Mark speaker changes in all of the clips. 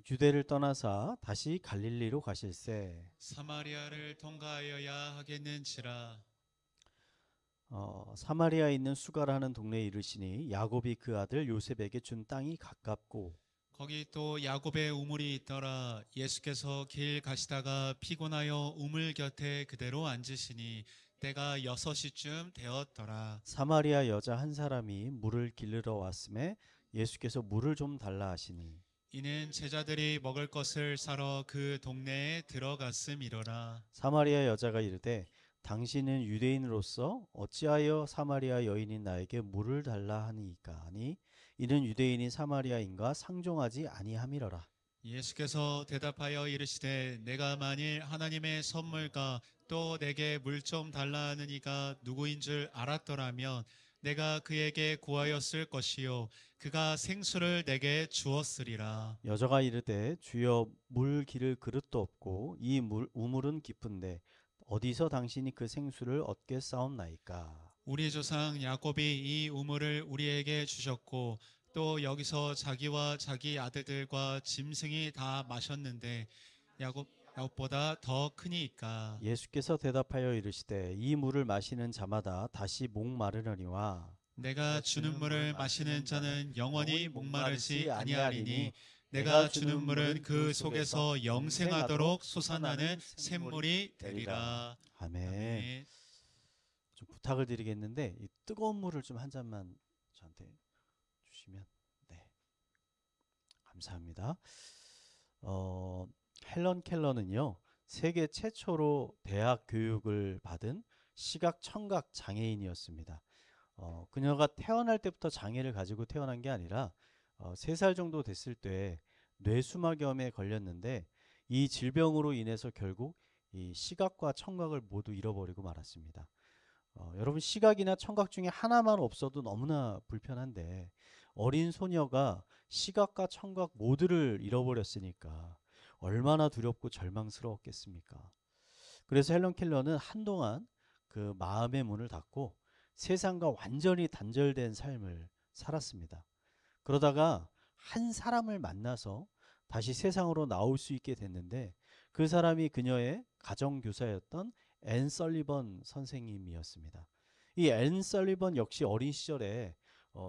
Speaker 1: 유대를 떠나사 다시 갈릴리로 가실새
Speaker 2: 사마리아를 통과하여야 하겠는지라.
Speaker 1: 사마리아에 있는 수가라는 동네에 이르시니 야곱이 그 아들 요셉에게 준 땅이 가깝고
Speaker 2: 거기 또 야곱의 우물이 있더라. 예수께서 길 가시다가 피곤하여 우물 곁에 그대로 앉으시니 때가 6시쯤 되었더라.
Speaker 1: 사마리아 여자 한 사람이 물을 길르러 왔음에 예수께서 물을 좀 달라 하시니
Speaker 2: 이는 제자들이 먹을 것을 사러 그 동네에 들어갔음이로라.
Speaker 1: 사마리아 여자가 이르되 당신은 유대인으로서 어찌하여 사마리아 여인인 나에게 물을 달라 하니까 하니 이는 유대인이 사마리아인과 상종하지 아니함이러라.
Speaker 2: 예수께서 대답하여 이르시되 내가 만일 하나님의 선물과 또 내게 물 좀 달라 하는 이가 누구인 줄 알았더라면 내가 그에게 구하였을 것이요 그가 생수를 내게 주었으리라.
Speaker 1: 여자가 이르되 주여 물 기를 그릇도 없고 이 우물은 깊은데 어디서 당신이 그 생수를 얻게 싸움나이까.
Speaker 2: 우리 조상 야곱이 이 우물을 우리에게 주셨고 또 여기서 자기와 자기 아들들과 짐승이 다 마셨는데 야곱보다 더 크니까.
Speaker 1: 예수께서 대답하여 이르시되 이 물을 마시는 자마다 다시 목마르려니와
Speaker 2: 내가 주는 물을 마시는 자는 영원히 목마르지 아니하리니 내가 주는 물은 그 속에서 영생하도록 솟아나는 샘물이 되리라.
Speaker 1: 아멘.
Speaker 2: 아멘.
Speaker 1: 좀 부탁을 드리겠는데 이 뜨거운 물을 좀 한 잔만 저한테 주시면 네 감사합니다. 헬런 켈러는요 세계 최초로 대학 교육을 받은 시각 청각 장애인이었습니다. 그녀가 태어날 때부터 장애를 가지고 태어난 게 아니라 3살 정도 됐을 때 뇌수막염에 걸렸는데 이 질병으로 인해서 결국 이 시각과 청각을 모두 잃어버리고 말았습니다. 여러분 시각이나 청각 중에 하나만 없어도 너무나 불편한데 어린 소녀가 시각과 청각 모두를 잃어버렸으니까 얼마나 두렵고 절망스러웠겠습니까? 그래서 헬런 켈러는 한동안 그 마음의 문을 닫고 세상과 완전히 단절된 삶을 살았습니다. 그러다가 한 사람을 만나서 다시 세상으로 나올 수 있게 됐는데 그 사람이 그녀의 가정교사였던 앤 설리번 선생님이었습니다. 이 앤 설리번 역시 어린 시절에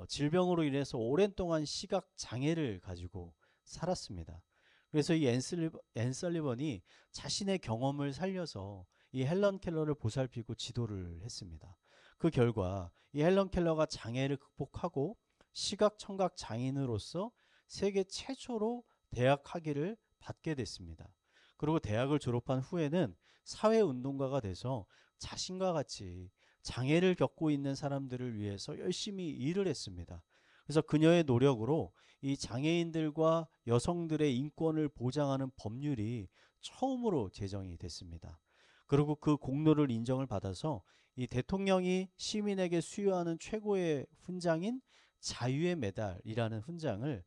Speaker 1: 질병으로 인해서 오랜 동안 시각 장애를 가지고 살았습니다. 그래서 이 앤 설리번이 자신의 경험을 살려서 이 헬런 켈러를 보살피고 지도를 했습니다. 그 결과 이 헬런 켈러가 장애를 극복하고 시각 청각 장인으로서 세계 최초로 대학 학위를 받게 됐습니다. 그리고 대학을 졸업한 후에는 사회운동가가 돼서 자신과 같이 장애를 겪고 있는 사람들을 위해서 열심히 일을 했습니다. 그래서 그녀의 노력으로 이 장애인들과 여성들의 인권을 보장하는 법률이 처음으로 제정이 됐습니다. 그리고 그 공로를 인정을 받아서 이 대통령이 시민에게 수여하는 최고의 훈장인 자유의 메달이라는 훈장을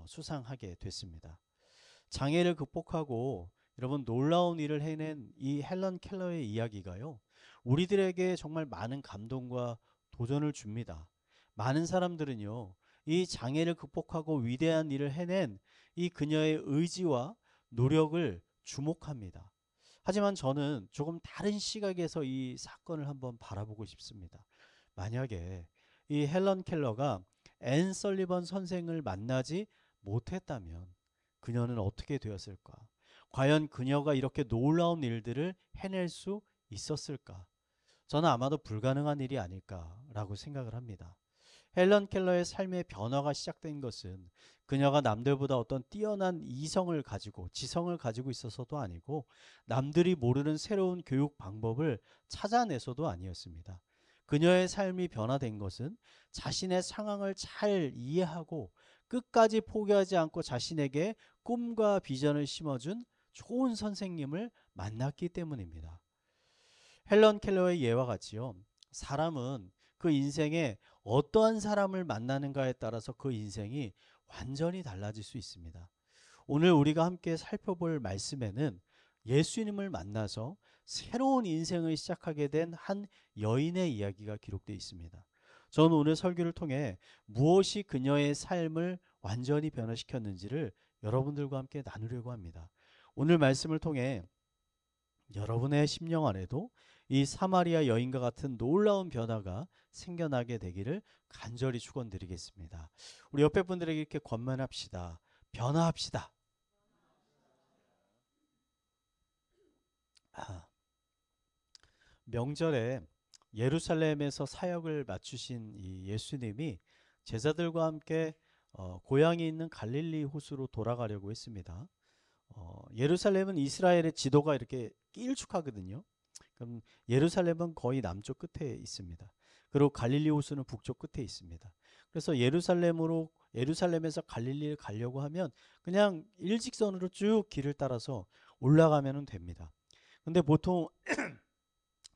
Speaker 1: 수상하게 됐습니다. 장애를 극복하고 여러분 놀라운 일을 해낸 이 헬런 켈러의 이야기가요. 우리들에게 정말 많은 감동과 도전을 줍니다. 많은 사람들은요. 이 장애를 극복하고 위대한 일을 해낸 이 그녀의 의지와 노력을 주목합니다. 하지만 저는 조금 다른 시각에서 이 사건을 한번 바라보고 싶습니다. 만약에 이 헬런 켈러가 앤 설리번 선생을 만나지 못했다면 그녀는 어떻게 되었을까? 과연 그녀가 이렇게 놀라운 일들을 해낼 수 있었을까? 저는 아마도 불가능한 일이 아닐까라고 생각을 합니다. 헬런 켈러의 삶의 변화가 시작된 것은 그녀가 남들보다 어떤 뛰어난 지성을 가지고 있어서도 아니고 남들이 모르는 새로운 교육 방법을 찾아내서도 아니었습니다. 그녀의 삶이 변화된 것은 자신의 상황을 잘 이해하고 끝까지 포기하지 않고 자신에게 꿈과 비전을 심어준 좋은 선생님을 만났기 때문입니다. 헬런 켈러의 예와 같이요. 사람은 그 인생에 어떠한 사람을 만나는가에 따라서 그 인생이 완전히 달라질 수 있습니다. 오늘 우리가 함께 살펴볼 말씀에는 예수님을 만나서 새로운 인생을 시작하게 된 한 여인의 이야기가 기록되어 있습니다. 저는 오늘 설교를 통해 무엇이 그녀의 삶을 완전히 변화시켰는지를 여러분들과 함께 나누려고 합니다. 오늘 말씀을 통해 여러분의 심령 안에도 이 사마리아 여인과 같은 놀라운 변화가 생겨나게 되기를 간절히 축원드리겠습니다. 우리 옆에 분들에게 이렇게 권면합시다. 변화합시다. 아, 명절에 예루살렘에서 사역을 마치신 이 예수님이 제자들과 함께 고향이 있는 갈릴리 호수로 돌아가려고 했습니다. 예루살렘은 이스라엘의 지도가 이렇게 길쭉하거든요. 그럼 예루살렘은 거의 남쪽 끝에 있습니다. 그리고 갈릴리 호수는 북쪽 끝에 있습니다. 그래서 예루살렘에서 갈릴리를 가려고 하면 그냥 일직선으로 쭉 길을 따라서 올라가면 됩니다. 근데 보통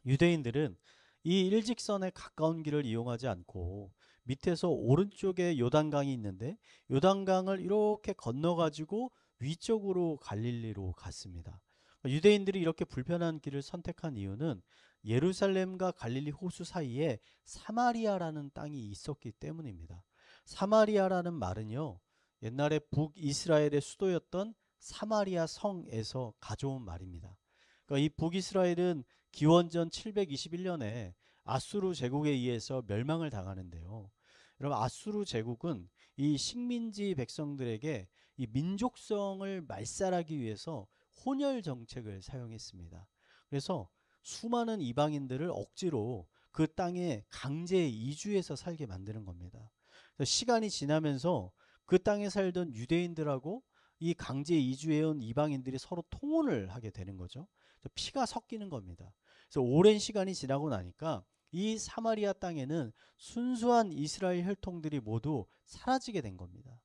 Speaker 1: 유대인들은 이 일직선에 가까운 길을 이용하지 않고 밑에서 오른쪽에 요단강이 있는데 요단강을 이렇게 건너가지고 위쪽으로 갈릴리로 갔습니다. 유대인들이 이렇게 불편한 길을 선택한 이유는 예루살렘과 갈릴리 호수 사이에 사마리아라는 땅이 있었기 때문입니다. 사마리아라는 말은요, 옛날에 북이스라엘의 수도였던 사마리아 성에서 가져온 말입니다. 그러니까 이 북이스라엘은 기원전 721년에 아수르 제국에 의해서 멸망을 당하는데요. 여러분, 아수르 제국은 이 식민지 백성들에게 이 민족성을 말살하기 위해서 혼혈 정책을 사용했습니다. 그래서 수많은 이방인들을 억지로 그 땅에 강제 이주해서 살게 만드는 겁니다. 그래서 시간이 지나면서 그 땅에 살던 유대인들하고 이 강제 이주해온 이방인들이 서로 통혼을 하게 되는 거죠. 피가 섞이는 겁니다. 그래서 오랜 시간이 지나고 나니까 이 사마리아 땅에는 순수한 이스라엘 혈통들이 모두 사라지게 된 겁니다.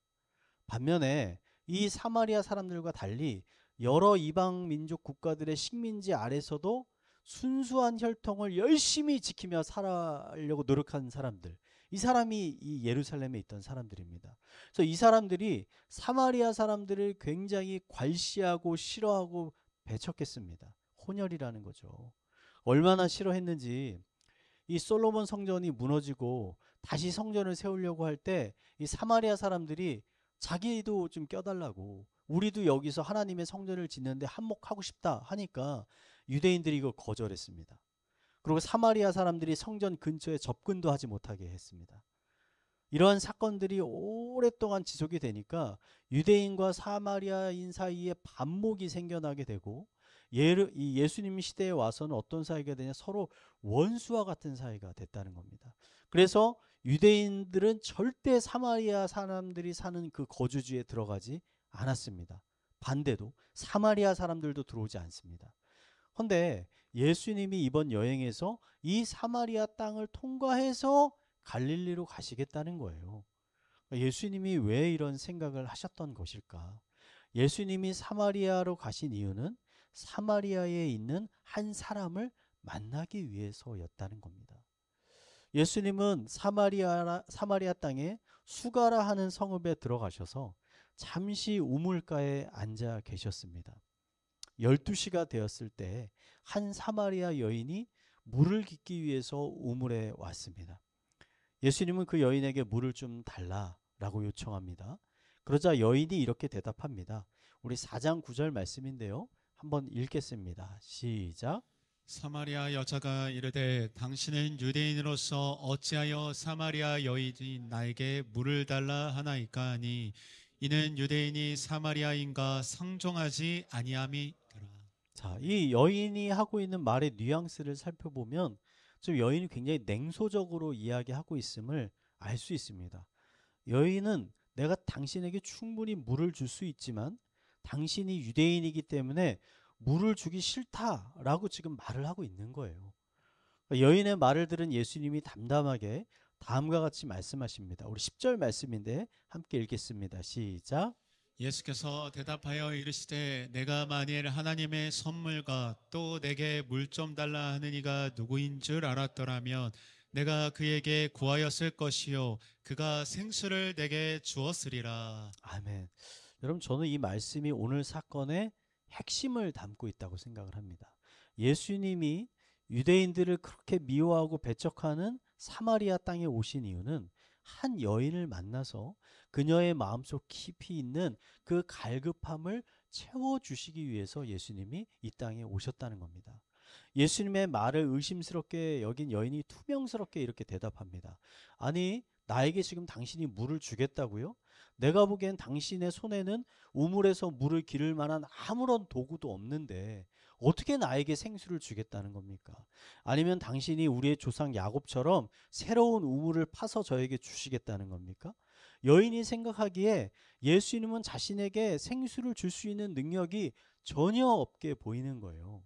Speaker 1: 반면에 이 사마리아 사람들과 달리 여러 이방 민족 국가들의 식민지 아래서도 순수한 혈통을 열심히 지키며 살아려고 노력한 사람들, 이 사람이 이 예루살렘에 있던 사람들입니다. 그래서 이 사람들이 사마리아 사람들을 굉장히 괄시하고 싫어하고 배척했습니다. 혼혈이라는 거죠. 얼마나 싫어했는지 이 솔로몬 성전이 무너지고 다시 성전을 세우려고 할 때 이 사마리아 사람들이 자기도 좀 껴달라고, 우리도 여기서 하나님의 성전을 짓는데 한몫하고 싶다 하니까 유대인들이 이걸 거절했습니다. 그리고 사마리아 사람들이 성전 근처에 접근도 하지 못하게 했습니다. 이러한 사건들이 오랫동안 지속이 되니까 유대인과 사마리아인 사이에 반목이 생겨나게 되고 이 예수님 시대에 와서는 어떤 사이가 되냐, 서로 원수와 같은 사이가 됐다는 겁니다. 그래서 유대인들은 절대 사마리아 사람들이 사는 그 거주지에 들어가지 않았습니다. 반대로 사마리아 사람들도 들어오지 않습니다. 그런데 예수님이 이번 여행에서 이 사마리아 땅을 통과해서 갈릴리로 가시겠다는 거예요. 예수님이 왜 이런 생각을 하셨던 것일까? 예수님이 사마리아로 가신 이유는 사마리아에 있는 한 사람을 만나기 위해서였다는 겁니다. 예수님은 사마리아 땅에 수가라 하는 성읍에 들어가셔서 잠시 우물가에 앉아 계셨습니다. 12시가 되었을 때 한 사마리아 여인이 물을 깃기 위해서 우물에 왔습니다. 예수님은 그 여인에게 물을 좀 달라라고 요청합니다. 그러자 여인이 이렇게 대답합니다. 우리 4장 9절 말씀인데요. 한번 읽겠습니다. 시작.
Speaker 2: 사마리아 여자가 이르되 당신은 유대인으로서 어찌하여 사마리아 여인이 나에게 물을 달라 하나이까 하니 이는 유대인이 사마리아인과 상종하지 아니함이더라.
Speaker 1: 자, 이 여인이 하고 있는 말의 뉘앙스를 살펴보면 좀 여인이 굉장히 냉소적으로 이야기하고 있음을 알 수 있습니다. 여인은 내가 당신에게 충분히 물을 줄 수 있지만 당신이 유대인이기 때문에 물을 주기 싫다라고 지금 말을 하고 있는 거예요. 여인의 말을 들은 예수님이 담담하게 다음과 같이 말씀하십니다. 우리 10절 말씀인데 함께 읽겠습니다. 시작.
Speaker 2: 예수께서 대답하여 이르시되 내가 만일 하나님의 선물과 또 내게 물 좀 달라 하는 이가 누구인 줄 알았더라면 내가 그에게 구하였을 것이요 그가 생수를 내게 주었으리라.
Speaker 1: 아멘. 여러분, 저는 이 말씀이 오늘 사건의 핵심을 담고 있다고 생각을 합니다. 예수님이 유대인들을 그렇게 미워하고 배척하는 사마리아 땅에 오신 이유는 한 여인을 만나서 그녀의 마음속 깊이 있는 그 갈급함을 채워주시기 위해서 예수님이 이 땅에 오셨다는 겁니다. 예수님의 말을 의심스럽게 여긴 여인이 투명스럽게 이렇게 대답합니다. 아니, 나에게 지금 당신이 물을 주겠다고요? 내가 보기엔 당신의 손에는 우물에서 물을 기를 만한 아무런 도구도 없는데 어떻게 나에게 생수를 주겠다는 겁니까? 아니면 당신이 우리의 조상 야곱처럼 새로운 우물을 파서 저에게 주시겠다는 겁니까? 여인이 생각하기에 예수님은 자신에게 생수를 줄 수 있는 능력이 전혀 없게 보이는 거예요.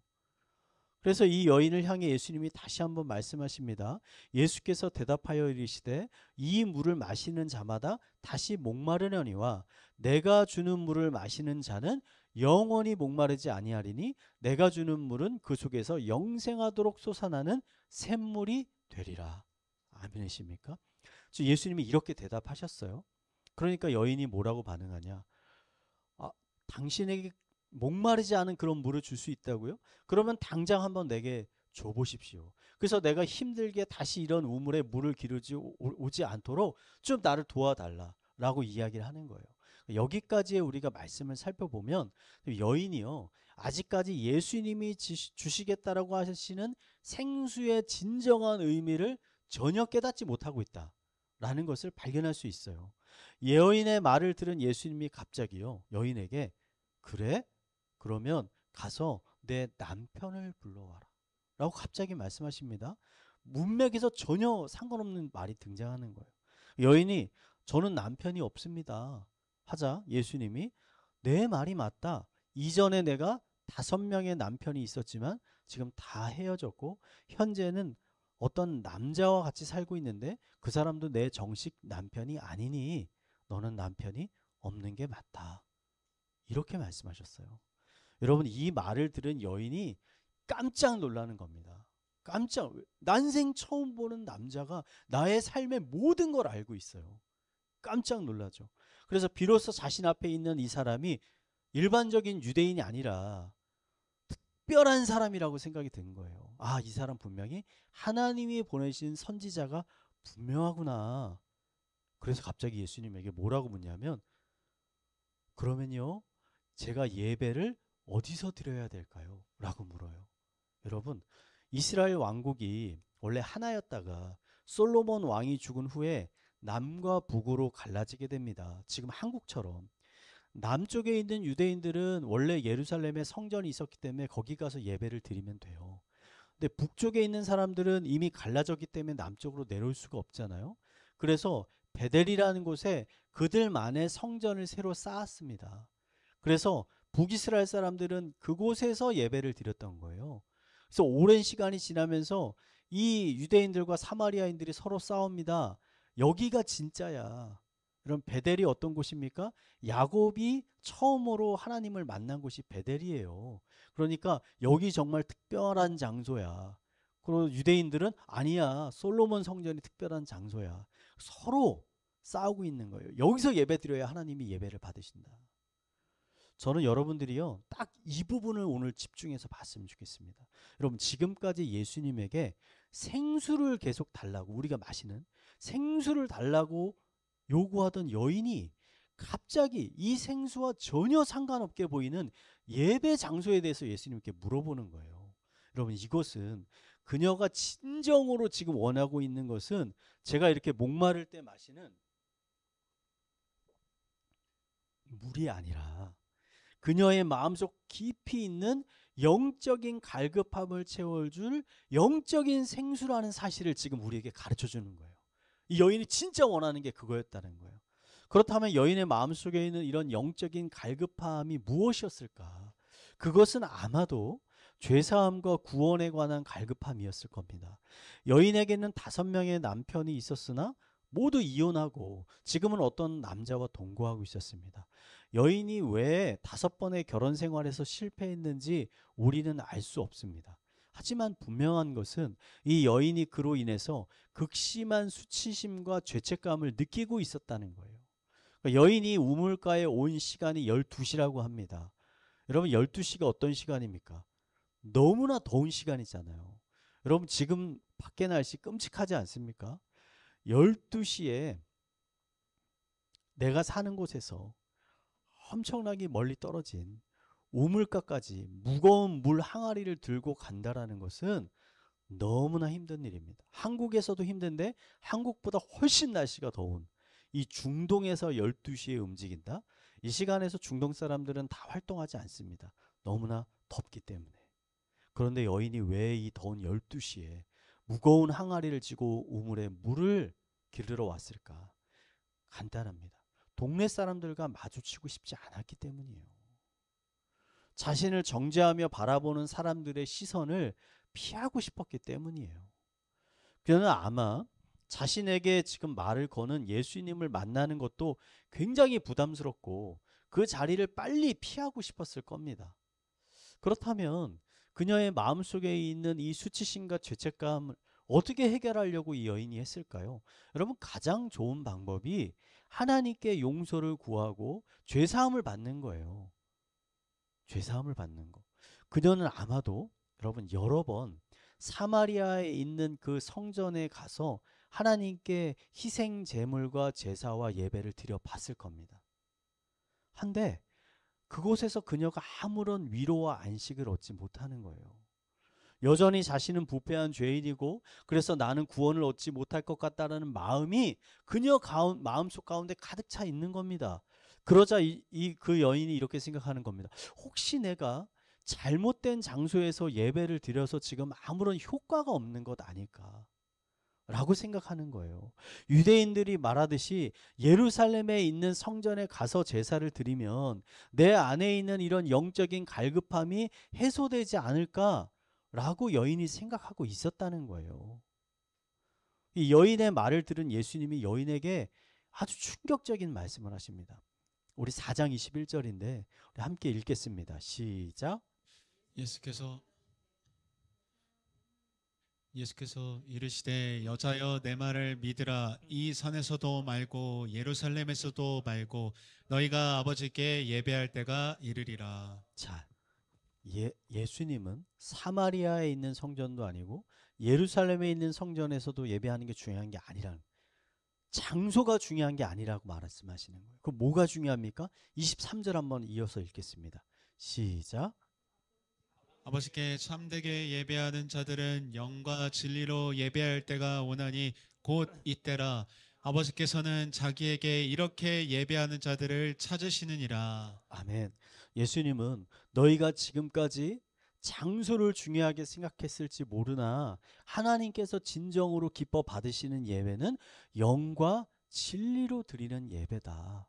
Speaker 1: 그래서 이 여인을 향해 예수님이 다시 한번 말씀하십니다. 예수께서 대답하여 이르시되 이 물을 마시는 자마다 다시 목마르려니와 내가 주는 물을 마시는 자는 영원히 목마르지 아니하리니 내가 주는 물은 그 속에서 영생하도록 솟아나는 샘물이 되리라. 아멘이십니까? 예수님이 이렇게 대답하셨어요. 그러니까 여인이 뭐라고 반응하냐? 아, 당신에게 목마르지 않은 그런 물을 줄 수 있다고요? 그러면 당장 한번 내게 줘보십시오. 그래서 내가 힘들게 다시 이런 우물에 물을 기르지 오지 않도록 좀 나를 도와달라라고 이야기를 하는 거예요. 여기까지의 우리가 말씀을 살펴보면 여인이요, 아직까지 예수님이 주시겠다라고 하시는 생수의 진정한 의미를 전혀 깨닫지 못하고 있다라는 것을 발견할 수 있어요. 여인의 말을 들은 예수님이 갑자기요, 여인에게 그래? 그러면 가서 내 남편을 불러와라 라고 갑자기 말씀하십니다. 문맥에서 전혀 상관없는 말이 등장하는 거예요. 여인이 저는 남편이 없습니다 하자 예수님이 내 말이 맞다. 이전에 내가 5명의 남편이 있었지만 지금 다 헤어졌고 현재는 어떤 남자와 같이 살고 있는데 그 사람도 내 정식 남편이 아니니 너는 남편이 없는 게 맞다. 이렇게 말씀하셨어요. 여러분, 이 말을 들은 여인이 깜짝 놀라는 겁니다. 난생 처음 보는 남자가 나의 삶의 모든 걸 알고 있어요. 깜짝 놀라죠. 그래서 비로소 자신 앞에 있는 이 사람이 일반적인 유대인이 아니라 특별한 사람이라고 생각이 든 거예요. 아, 이 사람 분명히 하나님이 보내신 선지자가 분명하구나. 그래서 갑자기 예수님에게 뭐라고 묻냐면, 그러면요, 제가 예배를 어디서 드려야 될까요? 라고 물어요. 여러분, 이스라엘 왕국이 원래 하나였다가 솔로몬 왕이 죽은 후에 남과 북으로 갈라지게 됩니다. 지금 한국처럼. 남쪽에 있는 유대인들은 원래 예루살렘에 성전이 있었기 때문에 거기 가서 예배를 드리면 돼요. 근데 북쪽에 있는 사람들은 이미 갈라졌기 때문에 남쪽으로 내려올 수가 없잖아요. 그래서 베델이라는 곳에 그들만의 성전을 새로 쌓았습니다. 그래서 북이스라엘 사람들은 그곳에서 예배를 드렸던 거예요. 그래서 오랜 시간이 지나면서 이 유대인들과 사마리아인들이 서로 싸웁니다. 여기가 진짜야. 그럼 베델이 어떤 곳입니까? 야곱이 처음으로 하나님을 만난 곳이 베델이에요. 그러니까 여기 정말 특별한 장소야. 그리고 유대인들은 아니야, 솔로몬 성전이 특별한 장소야. 서로 싸우고 있는 거예요. 여기서 예배 드려야 하나님이 예배를 받으신다. 저는 여러분들이요, 딱 이 부분을 오늘 집중해서 봤으면 좋겠습니다. 여러분, 지금까지 예수님에게 생수를 계속 달라고, 우리가 마시는 생수를 달라고 요구하던 여인이 갑자기 이 생수와 전혀 상관없게 보이는 예배 장소에 대해서 예수님께 물어보는 거예요. 여러분, 이것은 그녀가 진정으로 지금 원하고 있는 것은 제가 이렇게 목마를 때 마시는 물이 아니라 그녀의 마음속 깊이 있는 영적인 갈급함을 채워줄 영적인 생수라는 사실을 지금 우리에게 가르쳐 주는 거예요. 이 여인이 진짜 원하는 게 그거였다는 거예요. 그렇다면 여인의 마음속에 있는 이런 영적인 갈급함이 무엇이었을까? 그것은 아마도 죄사함과 구원에 관한 갈급함이었을 겁니다. 여인에게는 5명의 남편이 있었으나 모두 이혼하고 지금은 어떤 남자와 동거하고 있었습니다. 여인이 왜 5번의 결혼 생활에서 실패했는지 우리는 알 수 없습니다. 하지만 분명한 것은 이 여인이 그로 인해서 극심한 수치심과 죄책감을 느끼고 있었다는 거예요. 그러니까 여인이 우물가에 온 시간이 12시라고 합니다. 여러분, 12시가 어떤 시간입니까? 너무나 더운 시간이잖아요. 여러분, 지금 밖에 날씨 끔찍하지 않습니까? 12시에 내가 사는 곳에서 엄청나게 멀리 떨어진 우물가까지 무거운 물 항아리를 들고 간다라는 것은 너무나 힘든 일입니다. 한국에서도 힘든데 한국보다 훨씬 날씨가 더운 이 중동에서 12시에 움직인다? 이 시간에서 중동 사람들은 다 활동하지 않습니다. 너무나 덥기 때문에. 그런데 여인이 왜 이 더운 12시에 무거운 항아리를 쥐고 우물에 물을 기르러 왔을까? 간단합니다. 동네 사람들과 마주치고 싶지 않았기 때문이에요. 자신을 정죄하며 바라보는 사람들의 시선을 피하고 싶었기 때문이에요. 그는 아마 자신에게 지금 말을 거는 예수님을 만나는 것도 굉장히 부담스럽고 그 자리를 빨리 피하고 싶었을 겁니다. 그렇다면 그녀의 마음속에 있는 이 수치심과 죄책감을 어떻게 해결하려고 이 여인이 했을까요? 여러분, 가장 좋은 방법이 하나님께 용서를 구하고 죄사함을 받는 거예요. 죄사함을 받는 거. 그녀는 아마도 여러분 여러 번 사마리아에 있는 그 성전에 가서 하나님께 희생 제물과 제사와 예배를 드려 봤을 겁니다. 한데 그곳에서 그녀가 아무런 위로와 안식을 얻지 못하는 거예요. 여전히 자신은 부패한 죄인이고 그래서 나는 구원을 얻지 못할 것 같다라는 마음이 그녀 마음속 가운데 가득 차 있는 겁니다. 그러자 그 여인이 이렇게 생각하는 겁니다. 혹시 내가 잘못된 장소에서 예배를 드려서 지금 아무런 효과가 없는 것 아닐까? 라고 생각하는 거예요. 유대인들이 말하듯이 예루살렘에 있는 성전에 가서 제사를 드리면 내 안에 있는 이런 영적인 갈급함이 해소되지 않을까라고 여인이 생각하고 있었다는 거예요. 이 여인의 말을 들은 예수님이 여인에게 아주 충격적인 말씀을 하십니다. 우리 4장 21절인데 우리 함께 읽겠습니다. 시작.
Speaker 2: 예수께서 이르시되 여자여 내 말을 믿으라. 이 산에서도 말고 예루살렘에서도 말고 너희가 아버지께 예배할 때가 이르리라.
Speaker 1: 자, 예수님은 사마리아에 있는 성전도 아니고 예루살렘에 있는 성전에서도 예배하는 게 중요한 게 아니라는, 장소가 중요한 게 아니라고 말씀하시는 거예요. 그 뭐가 중요합니까? 23절 한번 이어서 읽겠습니다. 시작.
Speaker 2: 아버지께 참되게 예배하는 자들은 영과 진리로 예배할 때가 오나니 곧 이때라. 아버지께서는 자기에게 이렇게 예배하는 자들을 찾으시느니라.
Speaker 1: 아멘. 예수님은 너희가 지금까지 장소를 중요하게 생각했을지 모르나 하나님께서 진정으로 기뻐 받으시는 예배는 영과 진리로 드리는 예배다.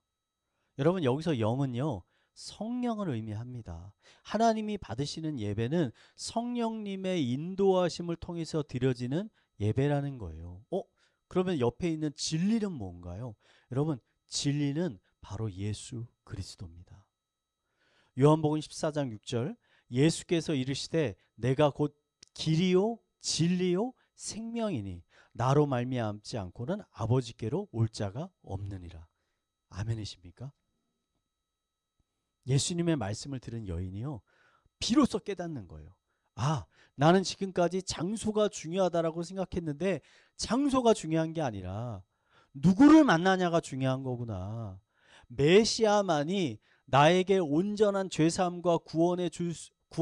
Speaker 1: 여러분, 여기서 영은요, 성령을 의미합니다. 하나님이 받으시는 예배는 성령님의 인도하심을 통해서 드려지는 예배라는 거예요. 그러면 옆에 있는 진리는 뭔가요? 여러분, 진리는 바로 예수 그리스도입니다. 요한복음 14장 6절, 예수께서 이르시되 내가 곧 길이요 진리요 생명이니 나로 말미암지 않고는 아버지께로 올 자가 없느니라. 아멘이십니까? 예수님의 말씀을 들은 여인이요, 비로소 깨닫는 거예요. 아, 나는 지금까지 장소가 중요하다라고 생각했는데 장소가 중요한 게 아니라 누구를 만나냐가 중요한 거구나. 메시아만이 나에게 온전한 죄사함과 구원의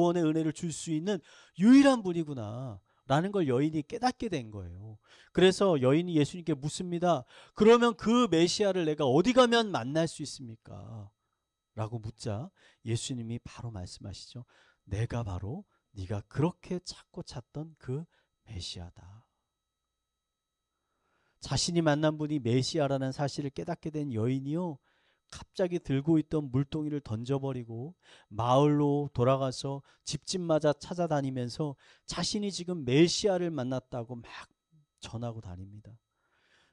Speaker 1: 은혜를 줄 수 있는 유일한 분이구나 라는 걸 여인이 깨닫게 된 거예요. 그래서 여인이 예수님께 묻습니다. 그러면 그 메시아를 내가 어디 가면 만날 수 있습니까? 라고 묻자 예수님이 바로 말씀하시죠. 내가 바로 네가 그렇게 찾고 찾던 그 메시아다. 자신이 만난 분이 메시아라는 사실을 깨닫게 된 여인이요, 갑자기 들고 있던 물동이를 던져버리고 마을로 돌아가서 집집마다 찾아다니면서 자신이 지금 메시아를 만났다고 막 전하고 다닙니다.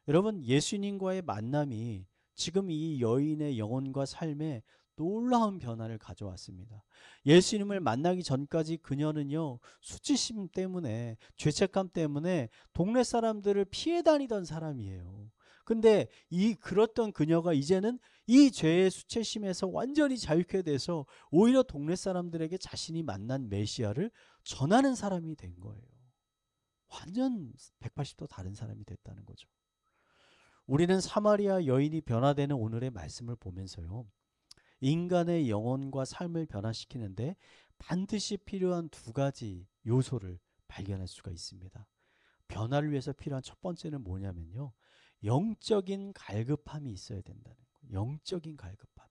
Speaker 1: 여러분, 예수님과의 만남이 지금 이 여인의 영혼과 삶에 놀라운 변화를 가져왔습니다. 예수님을 만나기 전까지 그녀는요, 수치심 때문에, 죄책감 때문에 동네 사람들을 피해 다니던 사람이에요. 근데 그랬던 그녀가 이제는 이 죄의 수치심에서 완전히 자유케 돼서 오히려 동네 사람들에게 자신이 만난 메시아를 전하는 사람이 된 거예요. 완전 180도 다른 사람이 됐다는 거죠. 우리는 사마리아 여인이 변화되는 오늘의 말씀을 보면서요, 인간의 영혼과 삶을 변화시키는데 반드시 필요한 두 가지 요소를 발견할 수가 있습니다. 변화를 위해서 필요한 첫 번째는 뭐냐면요, 영적인 갈급함이 있어야 된다는 거예요. 영적인 갈급함.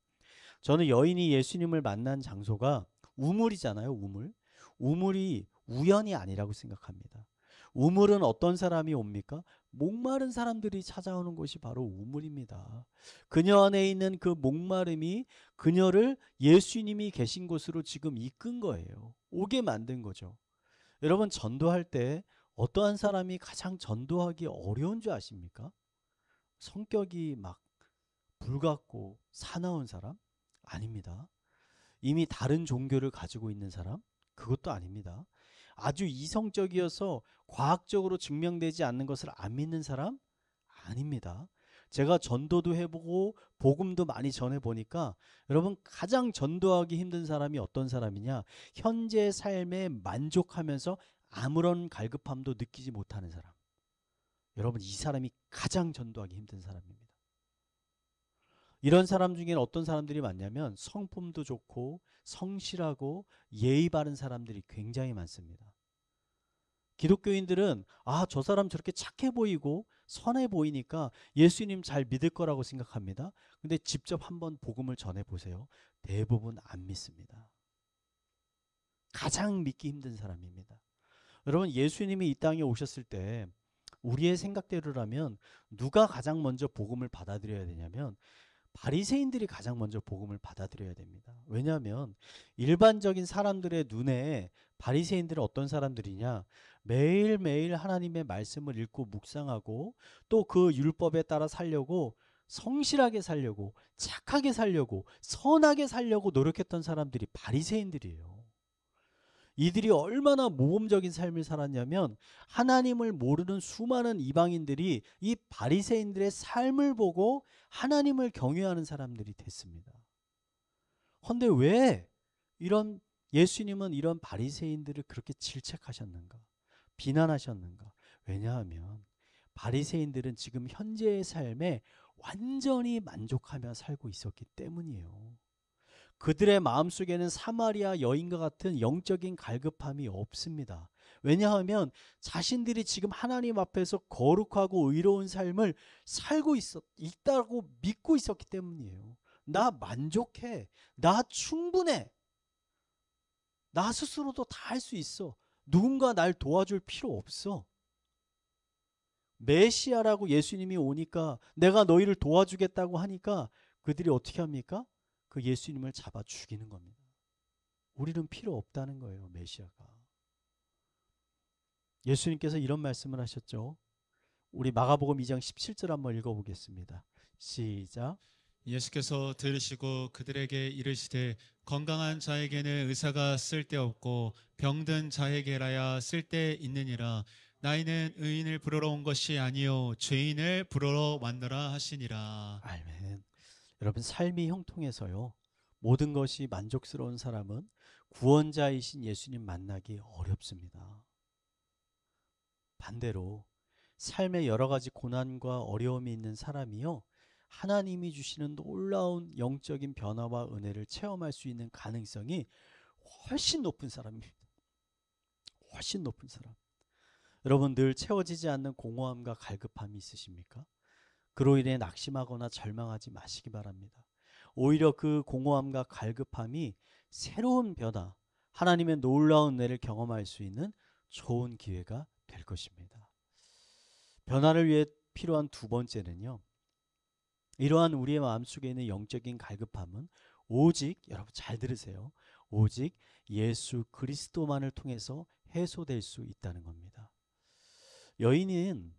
Speaker 1: 저는 여인이 예수님을 만난 장소가 우물이잖아요. 우물. 우물이 우연이 아니라고 생각합니다. 우물은 어떤 사람이 옵니까? 목마른 사람들이 찾아오는 곳이 바로 우물입니다. 그녀 안에 있는 그 목마름이 그녀를 예수님이 계신 곳으로 지금 이끈 거예요. 오게 만든 거죠. 여러분, 전도할 때 어떠한 사람이 가장 전도하기 어려운 줄 아십니까? 성격이 막 불같고 사나운 사람? 아닙니다. 이미 다른 종교를 가지고 있는 사람? 그것도 아닙니다. 아주 이성적이어서 과학적으로 증명되지 않는 것을 안 믿는 사람? 아닙니다. 제가 전도도 해보고 복음도 많이 전해보니까 여러분, 가장 전도하기 힘든 사람이 어떤 사람이냐? 현재 삶에 만족하면서 아무런 갈급함도 느끼지 못하는 사람. 여러분, 이 사람이 가장 전도하기 힘든 사람입니다. 이런 사람 중에는 어떤 사람들이 많냐면 성품도 좋고 성실하고 예의 바른 사람들이 굉장히 많습니다. 기독교인들은 저 사람 저렇게 착해 보이고 선해 보이니까 예수님 잘 믿을 거라고 생각합니다. 근데 직접 한번 복음을 전해 보세요. 대부분 안 믿습니다. 가장 믿기 힘든 사람입니다. 여러분, 예수님이 이 땅에 오셨을 때 우리의 생각대로라면 누가 가장 먼저 복음을 받아들여야 되냐면 바리새인들이 가장 먼저 복음을 받아들여야 됩니다. 왜냐하면 일반적인 사람들의 눈에 바리새인들은 어떤 사람들이냐? 매일매일 하나님의 말씀을 읽고 묵상하고 또 그 율법에 따라 살려고, 성실하게 살려고, 착하게 살려고, 선하게 살려고 노력했던 사람들이 바리새인들이에요. 이들이 얼마나 모범적인 삶을 살았냐면 하나님을 모르는 수많은 이방인들이 이 바리새인들의 삶을 보고 하나님을 경외하는 사람들이 됐습니다. 그런데 왜 이런 예수님은 이런 바리새인들을 그렇게 질책하셨는가? 비난하셨는가? 왜냐하면 바리새인들은 지금 현재의 삶에 완전히 만족하며 살고 있었기 때문이에요. 그들의 마음속에는 사마리아 여인과 같은 영적인 갈급함이 없습니다. 왜냐하면 자신들이 지금 하나님 앞에서 거룩하고 의로운 삶을 살고 있다고 믿고 있었기 때문이에요. 나 만족해. 나 충분해. 나 스스로도 다 할 수 있어. 누군가 날 도와줄 필요 없어. 메시아라고 예수님이 오니까 내가 너희를 도와주겠다고 하니까 그들이 어떻게 합니까? 그 예수님을 잡아 죽이는 겁니다. 우리는 필요 없다는 거예요, 메시아가. 예수님께서 이런 말씀을 하셨죠. 우리 마가복음 2장 17절 한번 읽어보겠습니다. 시작.
Speaker 2: 예수께서 들으시고 그들에게 이르시되 건강한 자에게는 의사가 쓸데없고 병든 자에게라야 쓸데있느니라. 나이는 의인을 부르러 온 것이 아니요 죄인을 부르러 왔노라 하시니라.
Speaker 1: 아멘. 여러분, 삶이 형통해서요, 모든 것이 만족스러운 사람은 구원자이신 예수님 만나기 어렵습니다. 반대로 삶에 여러 가지 고난과 어려움이 있는 사람이요, 하나님이 주시는 놀라운 영적인 변화와 은혜를 체험할 수 있는 가능성이 훨씬 높은 사람입니다. 훨씬 높은 사람. 여러분, 늘 채워지지 않는 공허함과 갈급함이 있으십니까? 그로 인해 낙심하거나 절망하지 마시기 바랍니다. 오히려 그 공허함과 갈급함이 새로운 변화, 하나님의 놀라운 은혜를 경험할 수 있는 좋은 기회가 될 것입니다. 변화를 위해 필요한 두 번째는요, 이러한 우리의 마음속에 있는 영적인 갈급함은 오직, 여러분 잘 들으세요, 오직 예수 그리스도만을 통해서 해소될 수 있다는 겁니다. 여인은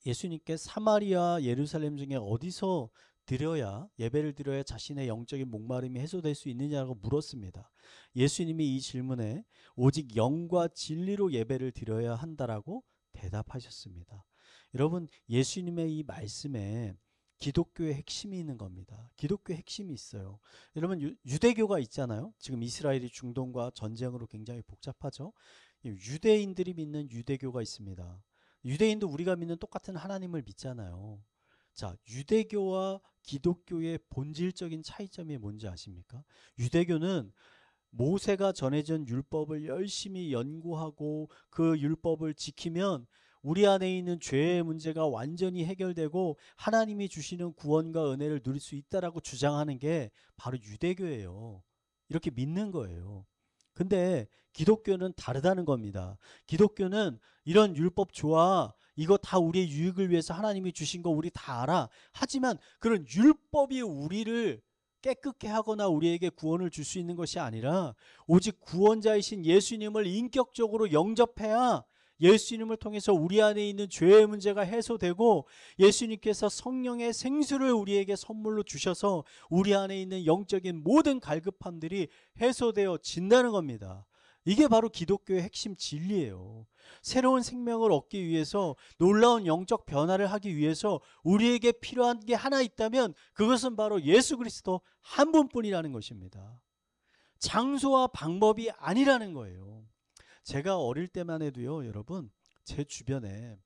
Speaker 1: 예수님께 사마리아 예루살렘 중에 어디서 드려야, 예배를 드려야 자신의 영적인 목마름이 해소될 수 있느냐고 물었습니다. 예수님이 이 질문에 오직 영과 진리로 예배를 드려야 한다라고 대답하셨습니다. 여러분, 예수님의 이 말씀에 기독교의 핵심이 있는 겁니다. 기독교의 핵심이 있어요. 여러분, 유대교가 있잖아요. 지금 이스라엘이 중동과 전쟁으로 굉장히 복잡하죠. 유대인들이 믿는 유대교가 있습니다. 유대인도 우리가 믿는 똑같은 하나님을 믿잖아요. 자, 유대교와 기독교의 본질적인 차이점이 뭔지 아십니까? 유대교는 모세가 전해준 율법을 열심히 연구하고 그 율법을 지키면 우리 안에 있는 죄의 문제가 완전히 해결되고 하나님이 주시는 구원과 은혜를 누릴 수 있다라고 주장하는 게 바로 유대교예요. 이렇게 믿는 거예요. 근데 기독교는 다르다는 겁니다. 기독교는 이런 율법 좋아, 이거 다 우리의 유익을 위해서 하나님이 주신 거 우리 다 알아. 하지만 그런 율법이 우리를 깨끗게 하거나 우리에게 구원을 줄 수 있는 것이 아니라 오직 구원자이신 예수님을 인격적으로 영접해야 예수님을 통해서 우리 안에 있는 죄의 문제가 해소되고 예수님께서 성령의 생수를 우리에게 선물로 주셔서 우리 안에 있는 영적인 모든 갈급함들이 해소되어진다는 겁니다. 이게 바로 기독교의 핵심 진리예요. 새로운 생명을 얻기 위해서, 놀라운 영적 변화를 하기 위해서 우리에게 필요한 게 하나 있다면 그것은 바로 예수 그리스도 한 분뿐이라는 것입니다. 장소와 방법이 아니라는 거예요. 제가 어릴 때만 해도요, 여러분, 제 주변에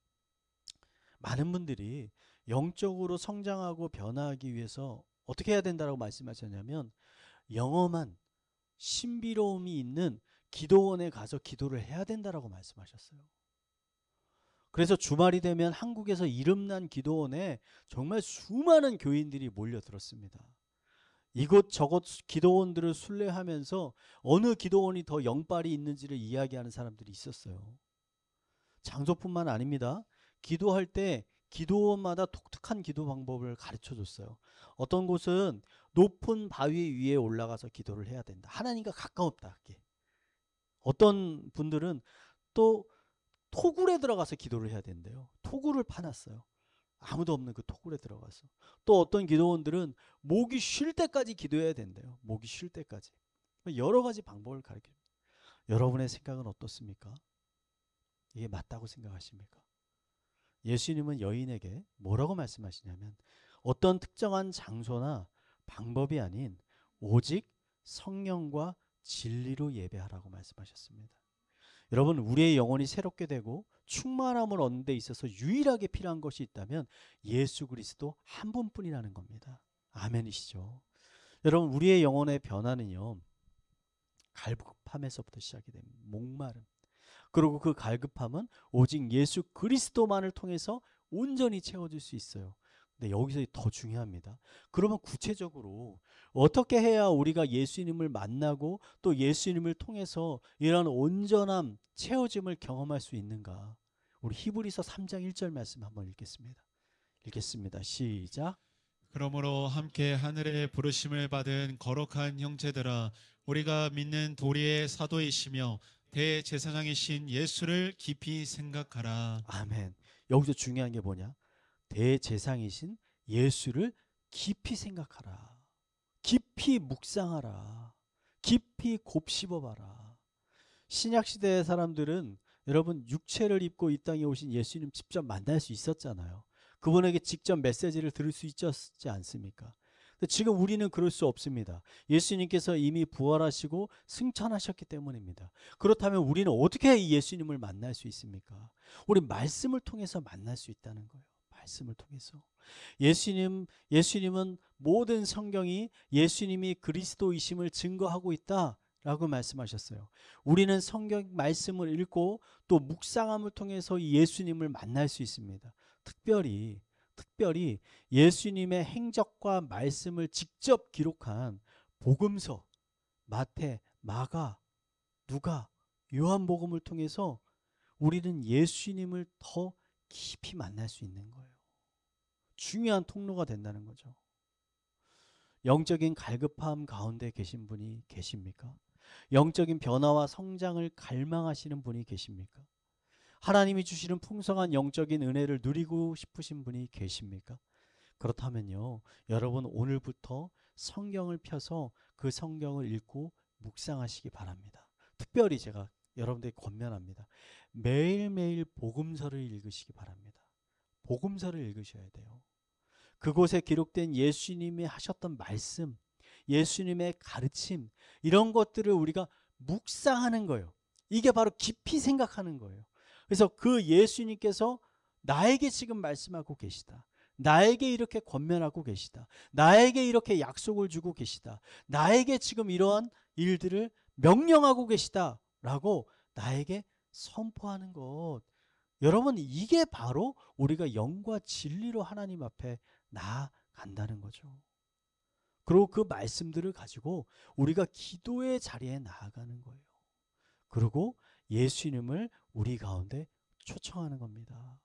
Speaker 1: 많은 분들이 영적으로 성장하고 변화하기 위해서 어떻게 해야 된다고 말씀하셨냐면 영험한 신비로움이 있는 기도원에 가서 기도를 해야 된다라고 말씀하셨어요. 그래서 주말이 되면 한국에서 이름난 기도원에 정말 수많은 교인들이 몰려들었습니다. 이곳저곳 기도원들을 순례하면서 어느 기도원이 더 영빨이 있는지를 이야기하는 사람들이 있었어요. 장소뿐만 아닙니다. 기도할 때 기도원마다 독특한 기도 방법을 가르쳐 줬어요. 어떤 곳은 높은 바위 위에 올라가서 기도를 해야 된다. 하나님과 가까웠다. 어떤 분들은 또 토굴에 들어가서 기도를 해야 된대요. 토굴을 파놨어요. 아무도 없는 그 토굴에 들어가서. 또 어떤 기도원들은 목이 쉴 때까지 기도해야 된대요. 목이 쉴 때까지. 여러 가지 방법을 가르쳐요. 여러분의 생각은 어떻습니까? 이게 맞다고 생각하십니까? 예수님은 여인에게 뭐라고 말씀하시냐면 어떤 특정한 장소나 방법이 아닌 오직 성령과 진리로 예배하라고 말씀하셨습니다. 여러분, 우리의 영혼이 새롭게 되고 충만함을 얻는 데 있어서 유일하게 필요한 것이 있다면 예수 그리스도 한 분뿐이라는 겁니다. 아멘이시죠? 여러분, 우리의 영혼의 변화는요, 갈급함에서부터 시작이 됩니다. 목마름. 그리고 그 갈급함은 오직 예수 그리스도만을 통해서 온전히 채워질 수 있어요. 근데 여기서 더 중요합니다. 그러면 구체적으로 어떻게 해야 우리가 예수님을 만나고 또 예수님을 통해서 이런 온전함, 채워짐을 경험할 수 있는가? 우리 히브리서 3장 1절 말씀 한번 읽겠습니다. 읽겠습니다. 시작.
Speaker 2: 그러므로 함께 하늘의 부르심을 받은 거룩한 형제들아, 우리가 믿는 도리의 사도이시며 대제사장이신 예수를 깊이 생각하라.
Speaker 1: 아멘. 여기서 중요한 게 뭐냐? 대제사장이신 예수를 깊이 생각하라. 깊이 묵상하라. 깊이 곱씹어봐라. 신약시대의 사람들은 여러분 육체를 입고 이 땅에 오신 예수님 직접 만날 수 있었잖아요. 그분에게 직접 메시지를 들을 수 있지 않습니까? 근데 지금 우리는 그럴 수 없습니다. 예수님께서 이미 부활하시고 승천하셨기 때문입니다. 그렇다면 우리는 어떻게 이 예수님을 만날 수 있습니까? 우리 말씀을 통해서 만날 수 있다는 거예요. 말씀을 통해서. 예수님은 모든 성경이 예수님이 그리스도이심을 증거하고 있다라고 말씀하셨어요. 우리는 성경 말씀을 읽고 또 묵상함을 통해서 예수님을 만날 수 있습니다. 특별히 예수님의 행적과 말씀을 직접 기록한 복음서, 마태, 마가, 누가, 요한복음을 통해서 우리는 예수님을 더 깊이 만날 수 있는 거예요. 중요한 통로가 된다는 거죠. 영적인 갈급함 가운데 계신 분이 계십니까? 영적인 변화와 성장을 갈망하시는 분이 계십니까? 하나님이 주시는 풍성한 영적인 은혜를 누리고 싶으신 분이 계십니까? 그렇다면요, 여러분 오늘부터 성경을 펴서 그 성경을 읽고 묵상하시기 바랍니다. 특별히 제가 여러분들에게 권면합니다. 매일매일 복음서를 읽으시기 바랍니다. 복음서를 읽으셔야 돼요. 그곳에 기록된 예수님이 하셨던 말씀, 예수님의 가르침, 이런 것들을 우리가 묵상하는 거예요. 이게 바로 깊이 생각하는 거예요. 그래서 그 예수님께서 나에게 지금 말씀하고 계시다. 나에게 이렇게 권면하고 계시다. 나에게 이렇게 약속을 주고 계시다. 나에게 지금 이러한 일들을 명령하고 계시다. 라고 나에게 선포하는 것. 여러분, 이게 바로 우리가 영과 진리로 하나님 앞에 나아간다는 거죠. 그리고 그 말씀들을 가지고 우리가 기도의 자리에 나아가는 거예요. 그리고 예수님을 우리 가운데 초청하는 겁니다.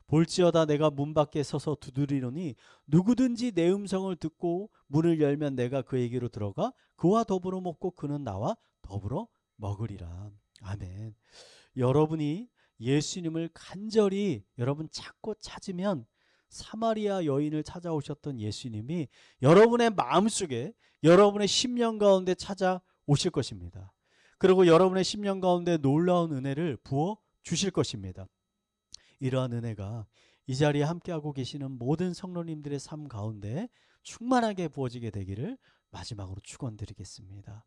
Speaker 1: 볼지어다 내가 문 밖에 서서 두드리노니 누구든지 내 음성을 듣고 문을 열면 내가 그에게로 들어가 그와 더불어 먹고 그는 나와 더불어 먹으리라. 아멘. 여러분이 예수님을 간절히 여러분 찾고 찾으면 사마리아 여인을 찾아오셨던 예수님이 여러분의 마음속에 여러분의 심령 가운데 찾아오실 것입니다. 그리고 여러분의 심령 가운데 놀라운 은혜를 부어 주실 것입니다. 이러한 은혜가 이 자리에 함께하고 계시는 모든 성도님들의 삶 가운데 충만하게 부어지게 되기를 마지막으로 축원드리겠습니다.